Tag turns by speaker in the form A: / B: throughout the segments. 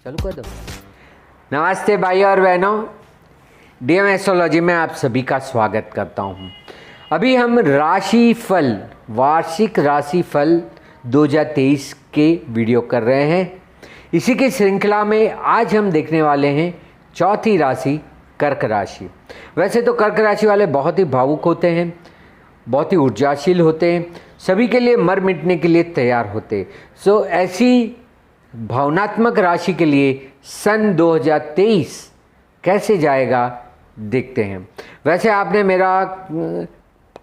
A: चालू कर दो। नमस्ते भाई और बहनों, डीएम एस्ट्रोलॉजी में आप सभी का स्वागत करता हूं। अभी हम राशि फल, वार्षिक राशि फल 2023 के वीडियो कर रहे हैं। इसी की श्रृंखला में आज हम देखने वाले हैं चौथी राशि कर्क राशि। वैसे तो कर्क राशि वाले बहुत ही भावुक होते हैं, बहुत ही ऊर्जाशील होते हैं, सभी के लिए मर मिटने के लिए तैयार होते। सो ऐसी भावनात्मक राशि के लिए सन 2023 कैसे जाएगा देखते हैं। वैसे आपने मेरा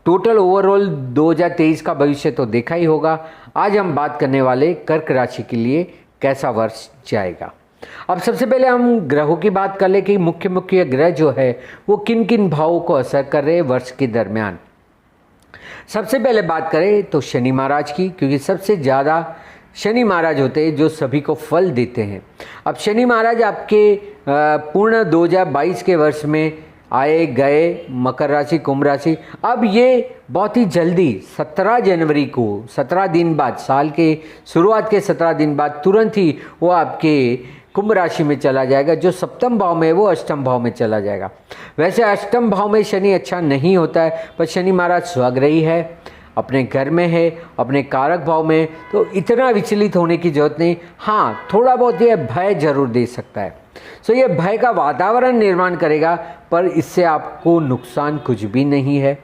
A: टोटल ओवरऑल 2023 का भविष्य तो देखा ही होगा। आज हम बात करने वाले कर्क राशि के लिए कैसा वर्ष जाएगा। अब सबसे पहले हम ग्रहों की बात कर ले कि मुख्य ग्रह जो है वो किन किन भावों को असर कर रहे हैं वर्ष के दरमियान। सबसे पहले बात करें तो शनि महाराज की, क्योंकि सबसे ज़्यादा शनि महाराज होते हैं जो सभी को फल देते हैं। अब शनि महाराज आपके पूर्ण 2022 के वर्ष में आए गए मकर राशि, कुंभ राशि। अब ये बहुत ही जल्दी 17 जनवरी को, 17 दिन बाद, साल के शुरुआत के 17 दिन बाद तुरंत ही वो आपके कुंभ राशि में चला जाएगा। जो सप्तम भाव में है वो अष्टम भाव में चला जाएगा। वैसे अष्टम भाव में शनि अच्छा नहीं होता है, पर शनि महाराज स्वग्रही है, अपने घर में है, अपने कारक भाव में, तो इतना विचलित होने की जरूरत नहीं। हाँ, थोड़ा बहुत ये भय जरूर दे सकता है। सो ये भय का वातावरण निर्माण करेगा, पर इससे आपको नुकसान कुछ भी नहीं है।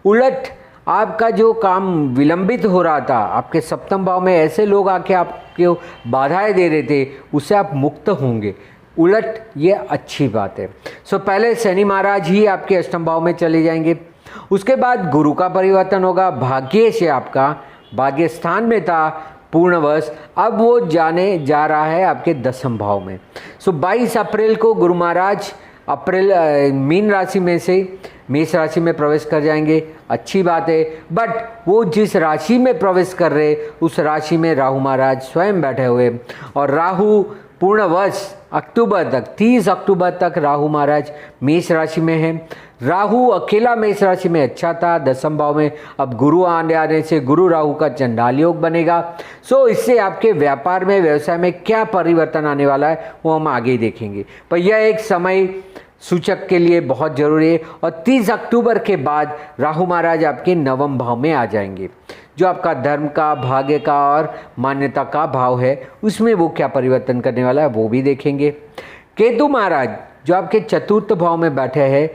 A: उलट आपका जो काम विलंबित हो रहा था, आपके सप्तम भाव में ऐसे लोग आके आपको बाधाएं दे रहे थे, उससे आप मुक्त होंगे। उलट ये अच्छी बात है। सो पहले शनि महाराज ही आपके अष्टम भाव में चले जाएंगे, उसके बाद गुरु का परिवर्तन होगा। भाग्य से आपका भाग्य स्थान में था पूर्णवश, अब वो जाने जा रहा है आपके दसम भाव में। सो 22 अप्रैल को गुरु महाराज मीन राशि में से मेष राशि में प्रवेश कर जाएंगे। अच्छी बात है, बट वो जिस राशि में प्रवेश कर रहे उस राशि में राहु महाराज स्वयं बैठे हुए, और राहु पूर्णवश अक्टूबर तक, 30 अक्टूबर तक राहु महाराज मेष राशि में है। राहु अकेला मेष राशि में अच्छा था दसम भाव में, अब गुरु आने से गुरु राहु का चंडाल योग बनेगा। सो इससे आपके व्यापार में, व्यवसाय में क्या परिवर्तन आने वाला है वो हम आगे ही देखेंगे, पर यह एक समय सूचक के लिए बहुत जरूरी है। और 30 अक्टूबर के बाद राहु महाराज आपके नवम भाव में आ जाएंगे, जो आपका धर्म का, भाग्य का और मान्यता का भाव है, उसमें वो क्या परिवर्तन करने वाला है वो भी देखेंगे। केतु महाराज जो आपके चतुर्थ भाव में बैठे हैं,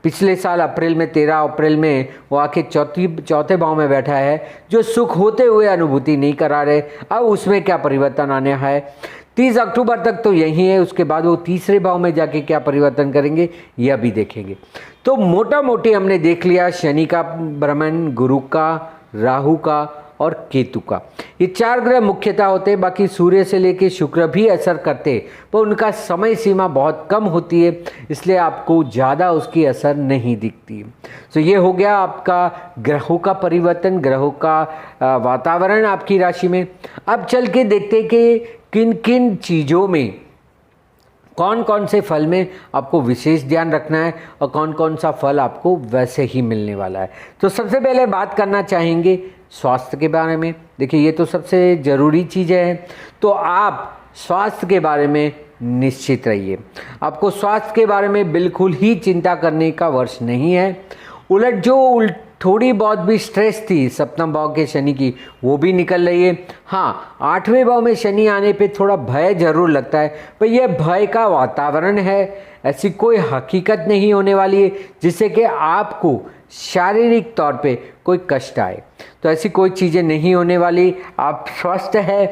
A: पिछले साल अप्रैल में 13 अप्रैल में वो आके चौथे भाव में बैठा है, जो सुख होते हुए अनुभूति नहीं करा रहे, अब उसमें क्या परिवर्तन आने है। 30 अक्टूबर तक तो यही है, उसके बाद वो तीसरे भाव में जाके क्या परिवर्तन करेंगे यह भी देखेंगे। तो मोटा मोटी हमने देख लिया शनि का भ्रमण, गुरु का, राहु का और केतु का। ये 4 ग्रह मुख्यतः होते हैं, बाकी सूर्य से लेके शुक्र भी असर करते, पर उनका समय सीमा बहुत कम होती है, इसलिए आपको ज़्यादा उसकी असर नहीं दिखती। तो ये हो गया आपका ग्रहों का परिवर्तन, ग्रहों का वातावरण आपकी राशि में। अब चल के देखते कि किन किन चीज़ों में, कौन कौन से फल में आपको विशेष ध्यान रखना है और कौन कौन सा फल आपको वैसे ही मिलने वाला है। तो सबसे पहले बात करना चाहेंगे स्वास्थ्य के बारे में। देखिए, ये तो सबसे ज़रूरी चीज़ें हैं, तो आप स्वास्थ्य के बारे में निश्चित रहिए। आपको स्वास्थ्य के बारे में बिल्कुल ही चिंता करने का वर्ष नहीं है। उलट जो थोड़ी बहुत भी स्ट्रेस थी सप्तम भाव के शनि की, वो भी निकल रही है। हाँ, 8वें भाव में शनि आने पे थोड़ा भय जरूर लगता है, पर यह भय का वातावरण है, ऐसी कोई हकीकत नहीं होने वाली है जिससे कि आपको शारीरिक तौर पे कोई कष्ट आए। तो ऐसी कोई चीज़ें नहीं होने वाली, आप स्वस्थ हैं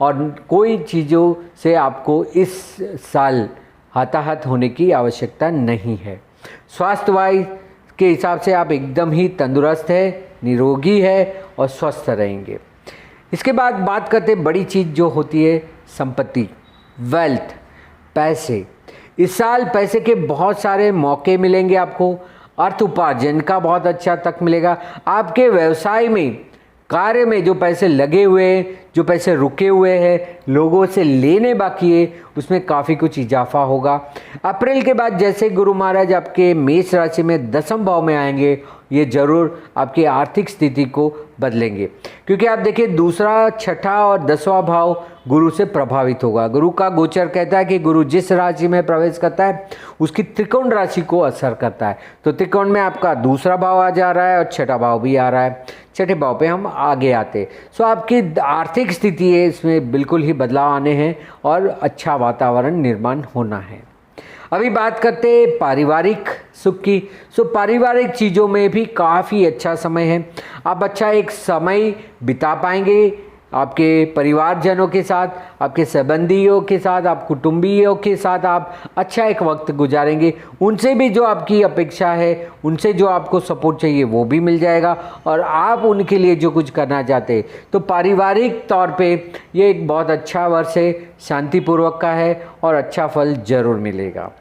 A: और कोई चीज़ों से आपको इस साल हताहत होने की आवश्यकता नहीं है। स्वास्थ्य वाइज के हिसाब से आप एकदम ही तंदुरुस्त है, निरोगी है और स्वस्थ रहेंगे। इसके बाद बात करते बड़ी चीज़ जो होती है संपत्ति, वेल्थ, पैसे। इस साल पैसे के बहुत सारे मौके मिलेंगे आपको, अर्थ उपार्जन का बहुत अच्छा तक मिलेगा। आपके व्यवसाय में कार्य में जो पैसे लगे हुए हैं, जो पैसे रुके हुए हैं, लोगों से लेने बाकी है, उसमें काफ़ी कुछ इजाफा होगा। अप्रैल के बाद जैसे गुरु महाराज आपके मेष राशि में 10वें भाव में आएंगे, ये जरूर आपकी आर्थिक स्थिति को बदलेंगे, क्योंकि आप देखिए दूसरा, छठा और 10वां भाव गुरु से प्रभावित होगा। गुरु का गोचर कहता है कि गुरु जिस राशि में प्रवेश करता है उसकी त्रिकोण राशि को असर करता है। तो त्रिकोण में आपका दूसरा भाव आ जा रहा है और छठा भाव भी आ रहा है। छठे भाव पे हम आगे आते हैं। सो आपकी आर्थिक स्थिति है, इसमें बिल्कुल ही बदलाव आने हैं और अच्छा वातावरण निर्माण होना है। अभी बात करते हैं पारिवारिक सुख की। सो पारिवारिक चीज़ों में भी काफ़ी अच्छा समय है। आप अच्छा एक समय बिता पाएंगे आपके परिवारजनों के साथ, आपके संबंधियों के साथ, आप कुटुंबियों के साथ आप अच्छा एक वक्त गुजारेंगे। उनसे भी जो आपकी अपेक्षा है, उनसे जो आपको सपोर्ट चाहिए वो भी मिल जाएगा और आप उनके लिए जो कुछ करना चाहते हैं, तो पारिवारिक तौर पे ये एक बहुत अच्छा वर्ष है, शांतिपूर्वक का है और अच्छा फल जरूर मिलेगा।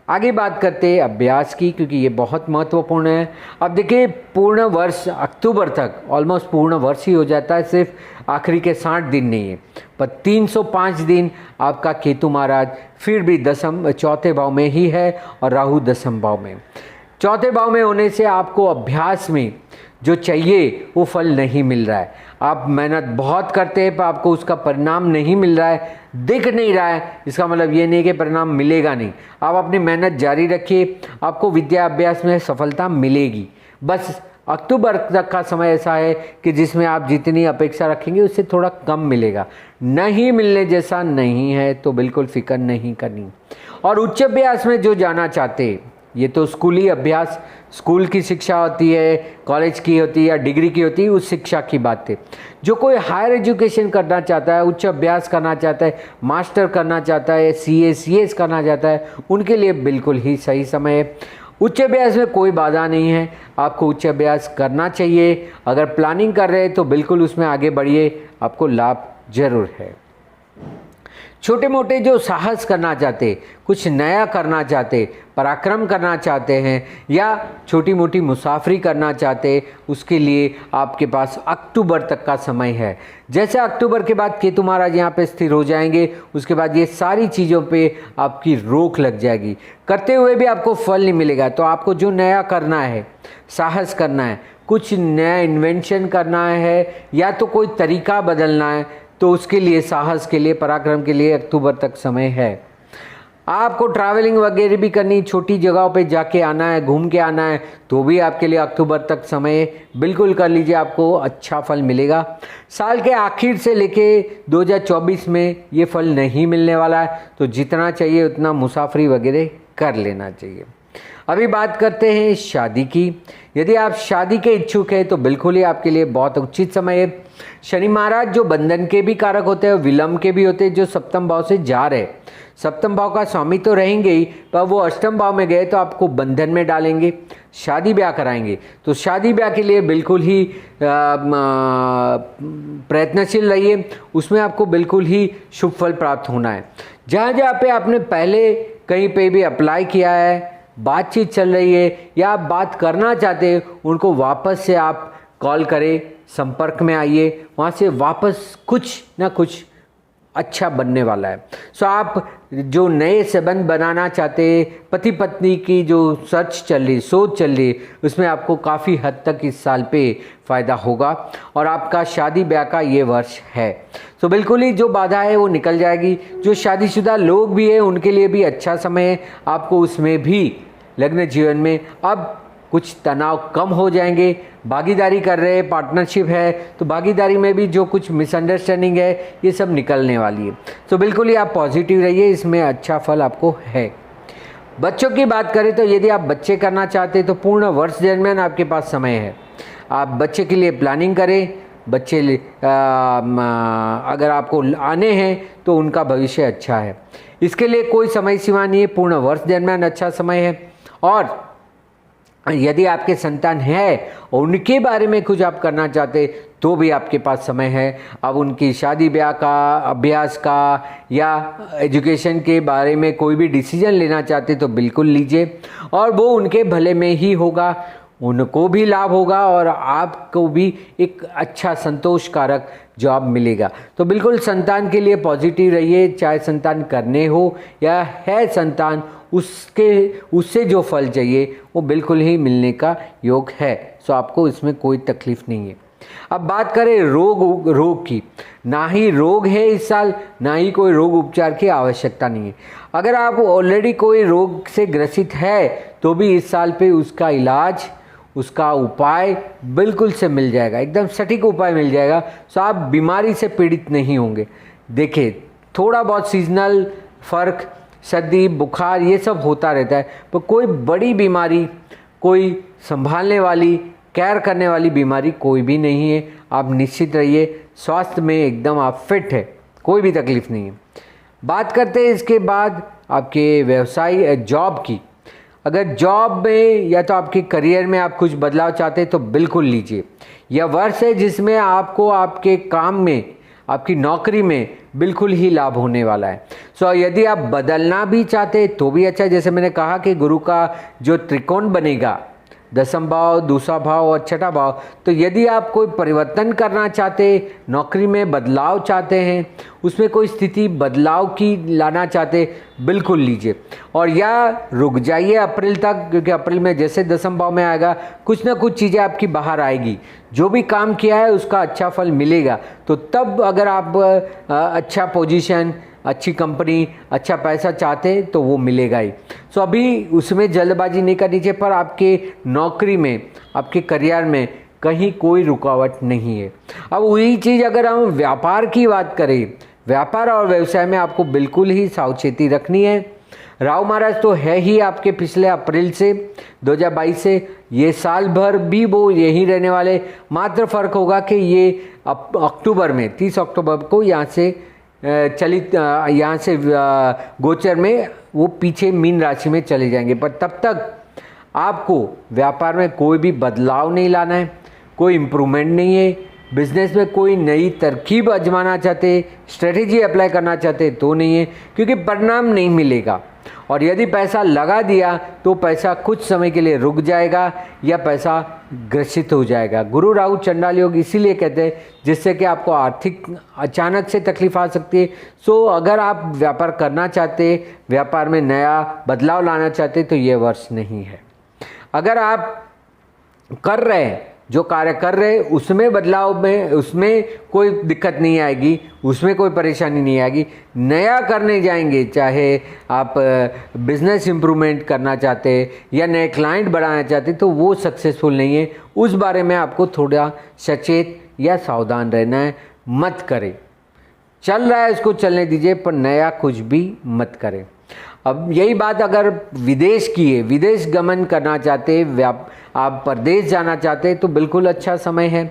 A: आगे बात करते हैं अभ्यास की, क्योंकि ये बहुत महत्वपूर्ण है। अब देखिए पूर्ण वर्ष अक्टूबर तक ऑलमोस्ट पूर्ण वर्ष ही हो जाता है, सिर्फ आखिरी के 60 दिन नहीं है, पर 305 दिन आपका केतु महाराज फिर भी चौथे भाव में ही है और राहु 10वें भाव में। चौथे भाव में होने से आपको अभ्यास में जो चाहिए वो फल नहीं मिल रहा है। आप मेहनत बहुत करते हैं पर आपको उसका परिणाम नहीं मिल रहा है, दिख नहीं रहा है, इसका मतलब ये नहीं कि परिणाम मिलेगा नहीं। आप अपनी मेहनत जारी रखिए, आपको विद्या अभ्यास में सफलता मिलेगी। बस अक्टूबर तक का समय ऐसा है कि जिसमें आप जितनी अपेक्षा रखेंगे उससे थोड़ा कम मिलेगा। नहीं मिलने जैसा नहीं है तो बिल्कुल फिक्र नहीं करनी। और उच्च अभ्यास में जो जाना चाहते हैं, ये तो स्कूली अभ्यास, स्कूल की शिक्षा होती है, कॉलेज की होती है या डिग्री की होती है, उस शिक्षा की बात है। जो कोई हायर एजुकेशन करना चाहता है, उच्च अभ्यास करना चाहता है, मास्टर करना चाहता है, CA CS करना चाहता है, उनके लिए बिल्कुल ही सही समय है। उच्च अभ्यास में कोई बाधा नहीं है, आपको उच्च अभ्यास करना चाहिए। अगर प्लानिंग कर रहे हैं तो बिल्कुल उसमें आगे बढ़िए, आपको लाभ जरूर है। छोटे मोटे जो साहस करना चाहते, कुछ नया करना चाहते, पराक्रम करना चाहते हैं या छोटी मोटी मुसाफरी करना चाहते, उसके लिए आपके पास अक्टूबर तक का समय है। जैसे अक्टूबर के बाद केतु महाराज यहाँ पे स्थिर हो जाएंगे, उसके बाद ये सारी चीज़ों पे आपकी रोक लग जाएगी। करते हुए भी आपको फल नहीं मिलेगा। तो आपको जो नया करना है, साहस करना है, कुछ नया इन्वेंशन करना है या तो कोई तरीका बदलना है, तो उसके लिए, साहस के लिए, पराक्रम के लिए अक्टूबर तक समय है। आपको ट्रैवलिंग वगैरह भी करनी, छोटी जगहों पे जाके आना है, घूम के आना है, तो भी आपके लिए अक्टूबर तक समय है। बिल्कुल कर लीजिए, आपको अच्छा फल मिलेगा। साल के आखिर से लेके 2024 में ये फल नहीं मिलने वाला है, तो जितना चाहिए उतना मुसाफरी वगैरह कर लेना चाहिए। अभी बात करते हैं शादी की। यदि आप शादी के इच्छुक हैं तो बिल्कुल ही आपके लिए बहुत उचित समय है। शनि महाराज जो बंधन के भी कारक होते हैं, विलंब के भी होते हैं, जो सप्तम भाव से जा रहे, सप्तम भाव का स्वामी तो रहेंगे ही, पर वो अष्टम भाव में गए तो आपको बंधन में डालेंगे, शादी ब्याह कराएंगे। तो शादी ब्याह के लिए बिल्कुल ही प्रयत्नशील रहिए, उसमें आपको बिल्कुल ही शुभ फल प्राप्त होना है। जहाँ जहाँ पे आपने पहले कहीं पे भी अप्लाई किया है, बातचीत चल रही है या आप बात करना चाहते हैं, उनको वापस से आप कॉल करें, संपर्क में आइए, वहाँ से वापस कुछ ना कुछ अच्छा बनने वाला है। सो आप जो नए संबंध बनाना चाहते हैं, पति पत्नी की जो सर्च चल रही, सोच चल रही, उसमें आपको काफ़ी हद तक इस साल पे फ़ायदा होगा और आपका शादी ब्याह का ये वर्ष है। तो बिल्कुल ही जो बाधा है वो निकल जाएगी। जो शादीशुदा लोग भी हैं उनके लिए भी अच्छा समय है। आपको उसमें भी लग्न जीवन में अब कुछ तनाव कम हो जाएंगे। भागीदारी कर रहे हैं, पार्टनरशिप है, तो भागीदारी में भी जो कुछ मिसअंडरस्टैंडिंग है ये सब निकलने वाली है। तो बिल्कुल ही आप पॉजिटिव रहिए, इसमें अच्छा फल आपको है। बच्चों की बात करें तो यदि आप बच्चे करना चाहते हैं तो पूर्ण वर्ष दरमियान आपके पास समय है। आप बच्चे के लिए प्लानिंग करें। बच्चे अगर आपको आने हैं तो उनका भविष्य अच्छा है। इसके लिए कोई समय सीमा नहीं है, पूर्ण वर्ष दरमियान अच्छा समय है। और यदि आपके संतान है और उनके बारे में कुछ आप करना चाहते तो भी आपके पास समय है। अब उनकी शादी ब्याह का, अभ्यास का या एजुकेशन के बारे में कोई भी डिसीजन लेना चाहते तो बिल्कुल लीजिए और वो उनके भले में ही होगा। उनको भी लाभ होगा और आपको भी एक अच्छा संतोषकारक जॉब मिलेगा। तो बिल्कुल संतान के लिए पॉजिटिव रहिए, चाहे संतान करने हो या है संतान, उससे जो फल चाहिए वो बिल्कुल ही मिलने का योग है। सो आपको इसमें कोई तकलीफ नहीं है। अब बात करें रोग की, ना ही रोग है इस साल, ना ही कोई रोग उपचार की आवश्यकता नहीं है। अगर आप ऑलरेडी कोई रोग से ग्रसित है तो भी इस साल पे उसका इलाज, उसका उपाय बिल्कुल से मिल जाएगा, एकदम सटीक उपाय मिल जाएगा। तो आप बीमारी से पीड़ित नहीं होंगे। देखिए, थोड़ा बहुत सीजनल फर्क, सर्दी बुखार ये सब होता रहता है, पर कोई बड़ी बीमारी, कोई संभालने वाली, केयर करने वाली बीमारी कोई भी नहीं है। आप निश्चित रहिए, स्वास्थ्य में एकदम आप फिट है, कोई भी तकलीफ नहीं है। बात करते हैं इसके बाद आपके व्यवसाय जॉब की। अगर जॉब में या तो आपके करियर में आप कुछ बदलाव चाहते हैं तो बिल्कुल लीजिए। यह वर्ष है जिसमें आपको आपके काम में, आपकी नौकरी में बिल्कुल ही लाभ होने वाला है। सो यदि आप बदलना भी चाहते तो भी अच्छा। जैसे मैंने कहा कि गुरु का जो त्रिकोण बनेगा, दसम भाव, दूसरा भाव और छठा भाव, तो यदि आप कोई परिवर्तन करना चाहते, नौकरी में बदलाव चाहते हैं, उसमें कोई स्थिति बदलाव की लाना चाहते, बिल्कुल लीजिए। और या रुक जाइए अप्रैल तक, क्योंकि अप्रैल में जैसे दसम भाव में आएगा कुछ ना कुछ चीज़ें आपकी बाहर आएगी, जो भी काम किया है उसका अच्छा फल मिलेगा। तो तब अगर आप अच्छा पोजीशन, अच्छी कंपनी, अच्छा पैसा चाहते हैं तो वो मिलेगा ही। सो अभी उसमें जल्दबाजी नहीं करनी चाहिए, पर आपके नौकरी में, आपके करियर में कहीं कोई रुकावट नहीं है। अब वही चीज़ अगर हम व्यापार की बात करें, व्यापार और व्यवसाय में आपको बिल्कुल ही सावचेती रखनी है। राहु महाराज तो है ही आपके पिछले अप्रैल से 2022 से, ये साल भर भी वो यही रहने वाले। मात्र फर्क होगा कि ये अक्टूबर में 30 अक्टूबर को यहाँ से यहाँ से गोचर में वो पीछे मीन राशि में चले जाएंगे। पर तब तक आपको व्यापार में कोई भी बदलाव नहीं लाना है, कोई इम्प्रूवमेंट नहीं है। बिजनेस में कोई नई तरकीब आजमाना चाहते, स्ट्रेटेजी अप्लाई करना चाहते तो नहीं है, क्योंकि परिणाम नहीं मिलेगा। और यदि पैसा लगा दिया तो पैसा कुछ समय के लिए रुक जाएगा या पैसा ग्रसित हो जाएगा। गुरु राहु चंडाल योग इसीलिए कहते हैं जिससे कि आपको आर्थिक अचानक से तकलीफ आ सकती है। सो अगर आप व्यापार करना चाहते, व्यापार में नया बदलाव लाना चाहते तो ये वर्ष नहीं है। अगर आप कर रहे हैं, जो कार्य कर रहे हैं उसमें बदलाव में, उसमें कोई दिक्कत नहीं आएगी, उसमें कोई परेशानी नहीं आएगी। नया करने जाएंगे, चाहे आप बिजनेस इम्प्रूवमेंट करना चाहते या नए क्लाइंट बढ़ाना चाहते, तो वो सक्सेसफुल नहीं है। उस बारे में आपको थोड़ा सचेत या सावधान रहना है। मत करें, चल रहा है उसको चलने दीजिए, पर नया कुछ भी मत करें। अब यही बात अगर विदेश की है, विदेश गमन करना चाहते, आप परदेश जाना चाहते तो बिल्कुल अच्छा समय है।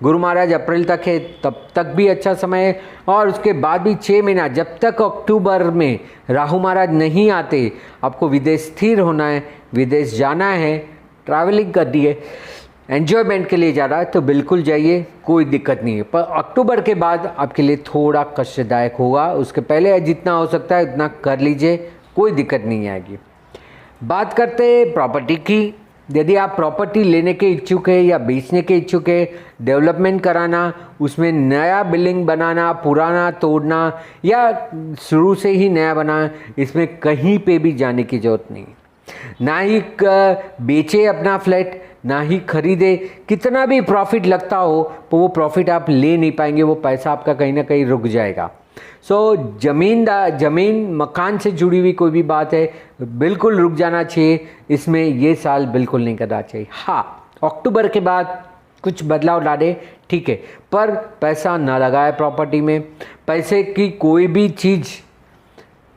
A: गुरु महाराज अप्रैल तक है, तब तक भी अच्छा समय है। और उसके बाद भी 6 महीना, जब तक अक्टूबर में राहु महाराज नहीं आते, आपको विदेश स्थिर होना है, विदेश जाना है, ट्रैवलिंग करनी है, एन्जॉयमेंट के लिए जा रहा है तो बिल्कुल जाइए, कोई दिक्कत नहीं है। पर अक्टूबर के बाद आपके लिए थोड़ा कष्टदायक होगा। उसके पहले जितना हो सकता है उतना कर लीजिए, कोई दिक्कत नहीं आएगी। बात करते हैं प्रॉपर्टी की। यदि आप प्रॉपर्टी लेने के इच्छुक है या बेचने के इच्छुक है, डेवलपमेंट कराना, उसमें नया बिल्डिंग बनाना, पुराना तोड़ना या शुरू से ही नया बनाना, इसमें कहीं पे भी जाने की ज़रूरत नहीं। ना ही बेचे अपना फ्लैट, ना ही खरीदे। कितना भी प्रॉफिट लगता हो तो वो प्रॉफिट आप ले नहीं पाएंगे, वो पैसा आपका कहीं ना कहीं रुक जाएगा। सो जमीन मकान से जुड़ी हुई कोई भी बात है, बिल्कुल रुक जाना चाहिए। इसमें ये साल बिल्कुल नहीं करना चाहिए। हाँ, अक्टूबर के बाद कुछ बदलाव डाले ठीक है, पर पैसा ना लगाए प्रॉपर्टी में। पैसे की कोई भी चीज़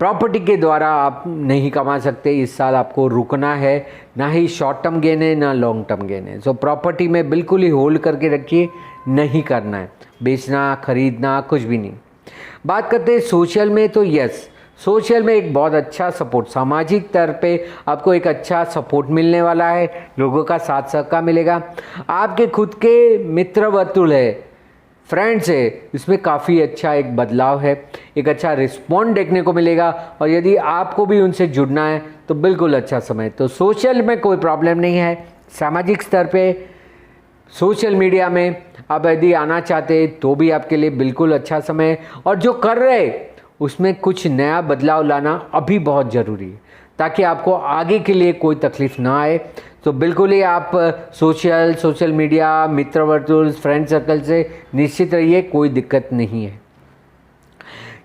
A: प्रॉपर्टी के द्वारा आप नहीं कमा सकते। इस साल आपको रुकना है, ना ही शॉर्ट टर्म गेन है ना लॉन्ग टर्म गेन है। सो प्रॉपर्टी में बिल्कुल ही होल्ड करके रखिए, नहीं करना है बेचना, खरीदना, कुछ भी नहीं। बात करते हैं सोशल में, तो यस, सोशल में एक बहुत अच्छा सपोर्ट, सामाजिक स्तर पे आपको एक अच्छा सपोर्ट मिलने वाला है। लोगों का साथ सहकार मिलेगा। आपके खुद के मित्र वर्तुल है, फ्रेंड्स है, इसमें काफ़ी अच्छा एक बदलाव है, एक अच्छा रिस्पॉन्ड देखने को मिलेगा। और यदि आपको भी उनसे जुड़ना है तो बिल्कुल अच्छा समय। तो सोशल में कोई प्रॉब्लम नहीं है, सामाजिक स्तर पे सोशल मीडिया में आप यदि आना चाहते हैं तो भी आपके लिए बिल्कुल अच्छा समय है, और जो कर रहे उसमें कुछ नया बदलाव लाना अभी बहुत ज़रूरी है ताकि आपको आगे के लिए कोई तकलीफ ना आए। तो बिल्कुल ही आप सोशल मीडिया, मित्र वर्तुल, फ्रेंड सर्कल से निश्चित रहिए, कोई दिक्कत नहीं है।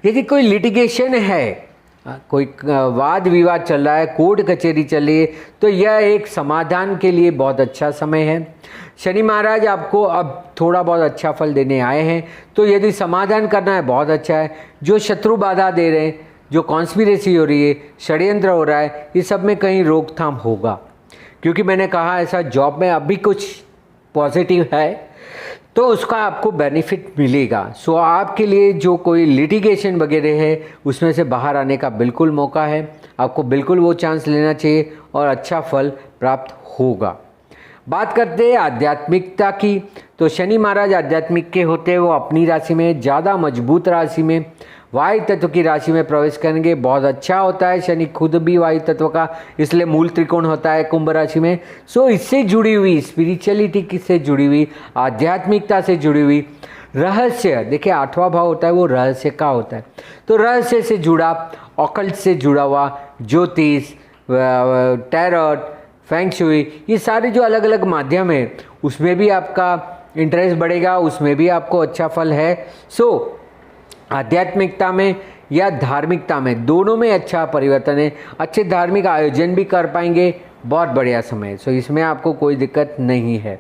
A: यदि कोई लिटिगेशन है, कोई वाद विवाद चल रहा है, कोर्ट कचहरी चल रही है, तो यह एक समाधान के लिए बहुत अच्छा समय है। शनि महाराज आपको अब थोड़ा बहुत अच्छा फल देने आए हैं, तो यदि समाधान करना है बहुत अच्छा है। जो शत्रु बाधा दे रहे हैं, जो कॉन्स्पिरेसी हो रही है, षड्यंत्र हो रहा है, इस सब में कहीं रोकथाम होगा, क्योंकि मैंने कहा ऐसा जॉब में अभी कुछ पॉजिटिव है तो उसका आपको बेनिफिट मिलेगा। सो आपके लिए जो कोई लिटिगेशन वगैरह है उसमें से बाहर आने का बिल्कुल मौका है, आपको बिल्कुल वो चांस लेना चाहिए और अच्छा फल प्राप्त होगा। बात करते हैं आध्यात्मिकता की, तो शनि महाराज आध्यात्मिक के होते हैं, वो अपनी राशि में ज़्यादा मजबूत राशि में वायु तत्व की राशि में प्रवेश करेंगे। बहुत अच्छा होता है, शनि खुद भी वायु तत्व का, इसलिए मूल त्रिकोण होता है कुंभ राशि में। सो इससे जुड़ी हुई स्पिरिचुअलिटी से जुड़ी हुई, आध्यात्मिकता से जुड़ी हुई, रहस्य, देखिए 8वां भाव होता है वो रहस्य का होता है, तो रहस्य से जुड़ा, ऑकल्ट से जुड़ा हुआ, ज्योतिष, टैरोट, फेंग शुई, ये सारे जो अलग अलग माध्यम है उसमें भी आपका इंटरेस्ट बढ़ेगा, उसमें भी आपको अच्छा फल है। सो आध्यात्मिकता में या धार्मिकता में, दोनों में अच्छा परिवर्तन है, अच्छे धार्मिक आयोजन भी कर पाएंगे, बहुत बढ़िया समय है। सो इसमें आपको कोई दिक्कत नहीं है।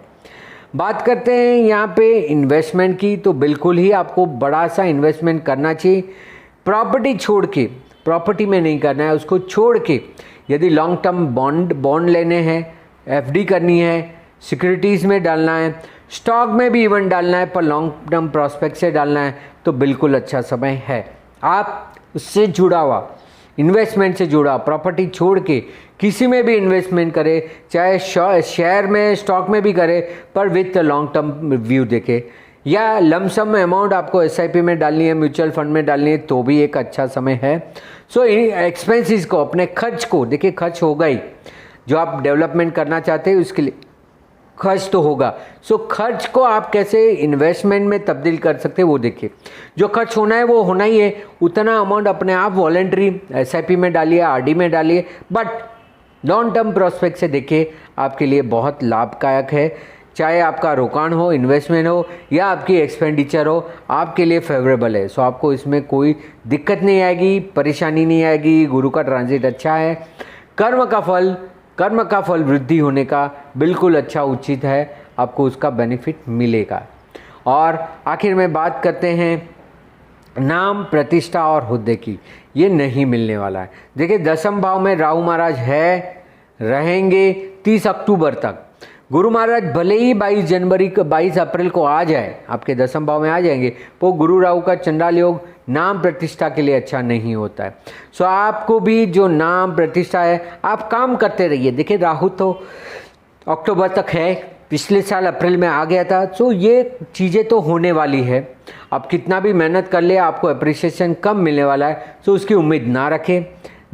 A: बात करते हैं यहाँ पे इन्वेस्टमेंट की, तो बिल्कुल ही आपको बड़ा सा इन्वेस्टमेंट करना चाहिए। प्रॉपर्टी छोड़ के, प्रॉपर्टी में नहीं करना है, उसको छोड़ के यदि लॉन्ग टर्म बॉन्ड लेने हैं, एफडी करनी है, सिक्योरिटीज़ में डालना है, स्टॉक में भी इवन डालना है, पर लॉन्ग टर्म प्रॉस्पेक्ट से डालना है, तो बिल्कुल अच्छा समय है। आप उससे जुड़ा हुआ, इन्वेस्टमेंट से जुड़ा, प्रॉपर्टी छोड़ के किसी में भी इन्वेस्टमेंट करें, चाहे शेयर में, स्टॉक में भी करें, पर विथ लॉन्ग टर्म व्यू देखे, या लमसम अमाउंट आपको एसआईपी में डालनी है, म्यूचुअल फंड में डालनी है, तो भी एक अच्छा समय है। सो एक्सपेंसेस को, अपने खर्च को देखिए, खर्च होगा ही, जो आप डेवलपमेंट करना चाहते हैं उसके लिए खर्च तो होगा। सो खर्च को आप कैसे इन्वेस्टमेंट में तब्दील कर सकते हैं वो देखिए। जो खर्च होना है वो होना ही है, उतना अमाउंट अपने आप वॉलेंट्री एसआईपी में डालिए, आरडी में डालिए, बट लॉन्ग टर्म प्रोस्पेक्ट से देखिए, आपके लिए बहुत लाभदायक है। चाहे आपका रोकाण हो, इन्वेस्टमेंट हो, या आपकी एक्सपेंडिचर हो, आपके लिए फेवरेबल है। सो आपको इसमें कोई दिक्कत नहीं आएगी, परेशानी नहीं आएगी। गुरु का ट्रांजिट अच्छा है। कर्म का फल वृद्धि होने का बिल्कुल अच्छा उचित है, आपको उसका बेनिफिट मिलेगा। और आखिर में बात करते हैं नाम, प्रतिष्ठा और हुद्दे की, ये नहीं मिलने वाला है। देखिए 10वें भाव में राहु महाराज रहेंगे 30 अक्टूबर तक। गुरु महाराज भले ही 22 अप्रैल को आ जाए, आपके 10वें भाव में आ जाएंगे, वो गुरु राहु का चंडाल योग नाम प्रतिष्ठा के लिए अच्छा नहीं होता है। सो आपको भी जो नाम प्रतिष्ठा है, आप काम करते रहिए। देखिए राहु तो अक्टूबर तक है, पिछले साल अप्रैल में आ गया था, सो ये चीज़ें तो होने वाली है। आप कितना भी मेहनत कर ले, आपको अप्रिसिएशन कम मिलने वाला है, सो उसकी उम्मीद ना रखें।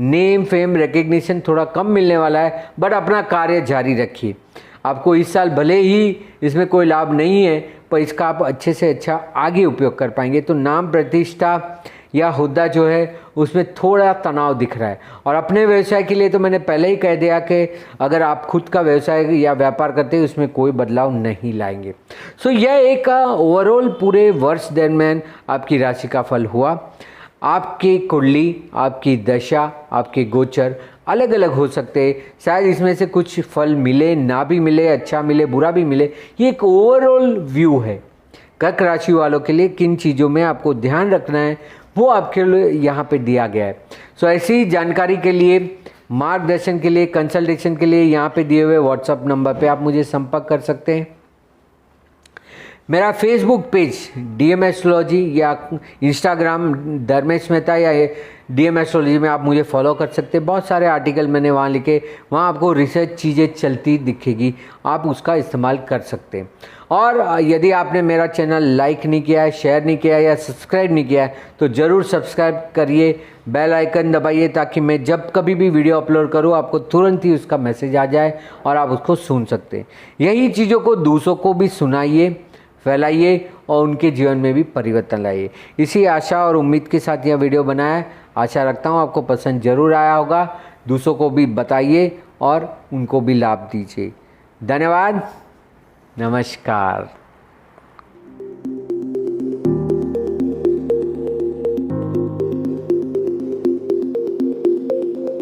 A: नेम, फेम, रिकग्निशन थोड़ा कम मिलने वाला है, बट अपना कार्य जारी रखिए। आपको इस साल भले ही इसमें कोई लाभ नहीं है, पर इसका आप अच्छे से अच्छा आगे उपयोग कर पाएंगे। तो नाम प्रतिष्ठा या हुद्दा जो है उसमें थोड़ा तनाव दिख रहा है। और अपने व्यवसाय के लिए तो मैंने पहले ही कह दिया कि अगर आप खुद का व्यवसाय या व्यापार करते हैं उसमें कोई बदलाव नहीं लाएंगे। सो यह एक ओवरऑल पूरे वर्ष दरम्यान आपकी राशि का फल हुआ। आपकी कुंडली, आपकी दशा, आपके गोचर अलग अलग हो सकते हैं, शायद इसमें से कुछ फल मिले, ना भी मिले, अच्छा मिले, बुरा भी मिले। ये एक ओवरऑल व्यू है। कर्क राशि वालों के लिए किन चीज़ों में आपको ध्यान रखना है वो आपके लिए यहाँ पे दिया गया है। सो ऐसी जानकारी के लिए, मार्गदर्शन के लिए, कंसल्टेशन के लिए यहाँ पे दिए हुए व्हाट्सएप नंबर पे आप मुझे संपर्क कर सकते हैं। मेरा फेसबुक पेज DM एस्ट्रोलॉजी या इंस्टाग्राम धर्मेश मेहता या DM एस्ट्रोलॉजी में आप मुझे फॉलो कर सकते हैं। बहुत सारे आर्टिकल मैंने वहाँ लिखे, वहाँ आपको रिसर्च चीज़ें चलती दिखेगी, आप उसका इस्तेमाल कर सकते हैं। और यदि आपने मेरा चैनल लाइक नहीं किया है, शेयर नहीं किया है या सब्सक्राइब नहीं किया है तो ज़रूर सब्सक्राइब करिए, बेल आइकन दबाइए ताकि मैं जब कभी भी वीडियो अपलोड करूँ आपको तुरंत ही उसका मैसेज आ जाए और आप उसको सुन सकते हैं। यही चीज़ों को दूसरों को भी सुनाइए, फैलाइए और उनके जीवन में भी परिवर्तन लाइए। इसी आशा और उम्मीद के साथ यह वीडियो बनाया है। आशा रखता हूँ आपको पसंद ज़रूर आया होगा। दूसरों को भी बताइए और उनको भी लाभ दीजिए। धन्यवाद, नमस्कार।